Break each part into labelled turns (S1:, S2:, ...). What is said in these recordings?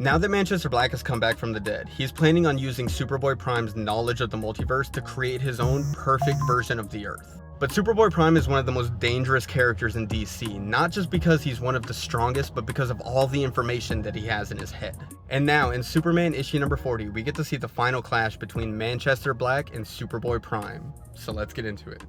S1: Now that Manchester Black has come back from the dead, he's planning on using Superboy Prime's knowledge of the multiverse to create his own perfect version of the Earth. But Superboy Prime is one of the most dangerous characters in DC, not just because he's one of the strongest, but because of all the information that he has in his head. And now, in Superman issue number 40, we get to see the final clash between Manchester Black and Superboy Prime. So let's get into it.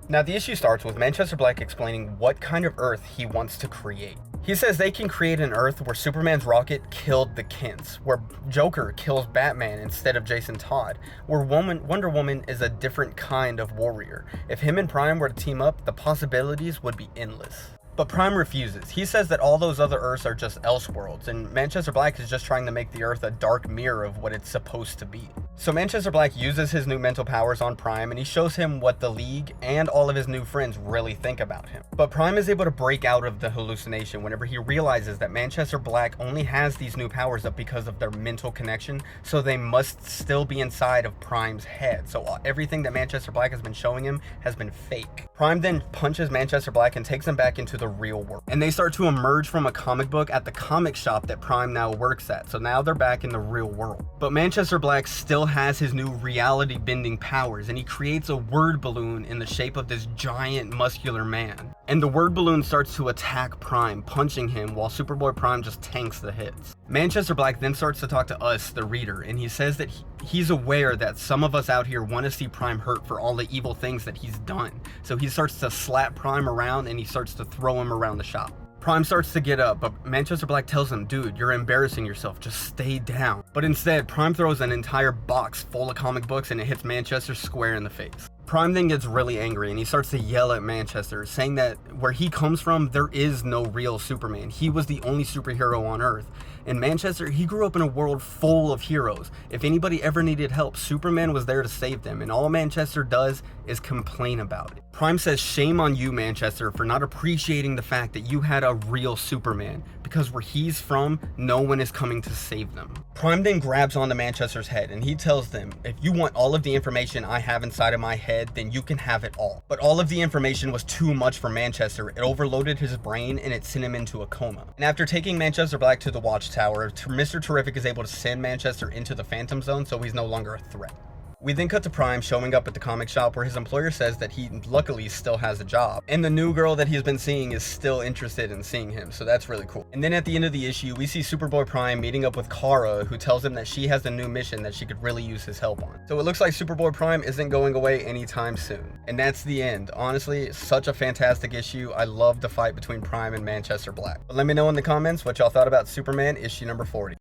S1: Now, the issue starts with Manchester Black explaining what kind of Earth he wants to create. He says they can create an Earth where Superman's rocket killed the Kents, where Joker kills Batman instead of Jason Todd, where Wonder Woman is a different kind of warrior. If him and Prime were to team up, the possibilities would be endless. But Prime refuses. He says that all those other Earths are just Elseworlds, and Manchester Black is just trying to make the Earth a dark mirror of what it's supposed to be. So Manchester Black uses his new mental powers on Prime, and he shows him what the League and all of his new friends really think about him. But Prime is able to break out of the hallucination whenever he realizes that Manchester Black only has these new powers up because of their mental connection, so they must still be inside of Prime's head. So everything that Manchester Black has been showing him has been fake. Prime then punches Manchester Black and takes him back into the real world. And they start to emerge from a comic book at the comic shop that Prime now works at. So now they're back in the real world. But Manchester Black still has his new reality bending powers, and he creates a word balloon in the shape of this giant muscular man. And the word balloon starts to attack Prime, punching him while Superboy Prime just tanks the hits. Manchester Black then starts to talk to us, the reader, and he says that he's aware that some of us out here want to see Prime hurt for all the evil things that he's done. So he starts to slap Prime around and he starts to throw him around the shop. Prime starts to get up, but Manchester Black tells him, dude, you're embarrassing yourself, just stay down. But instead, Prime throws an entire box full of comic books and it hits Manchester square in the face. Prime then gets really angry and he starts to yell at Manchester, saying that where he comes from, there is no real Superman. He was the only superhero on Earth. In Manchester, he grew up in a world full of heroes. If anybody ever needed help, Superman was there to save them, and all Manchester does is complain about it. Prime says, shame on you, Manchester, for not appreciating the fact that you had a real Superman, because where he's from, no one is coming to save them. Prime then grabs onto Manchester's head and he tells them, if you want all of the information I have inside of my head, then you can have it all. But all of the information was too much for Manchester. It overloaded his brain and it sent him into a coma. And after taking Manchester Black to the Watchtower, Mr. Terrific is able to send Manchester into the Phantom Zone, so he's no longer a threat. We then cut to Prime showing up at the comic shop where his employer says that he luckily still has a job. And the new girl that he's been seeing is still interested in seeing him, so that's really cool. And then at the end of the issue, we see Superboy Prime meeting up with Kara, who tells him that she has a new mission that she could really use his help on. So it looks like Superboy Prime isn't going away anytime soon. And that's the end. Honestly, such a fantastic issue. I love the fight between Prime and Manchester Black. But let me know in the comments what y'all thought about Superman issue number 40.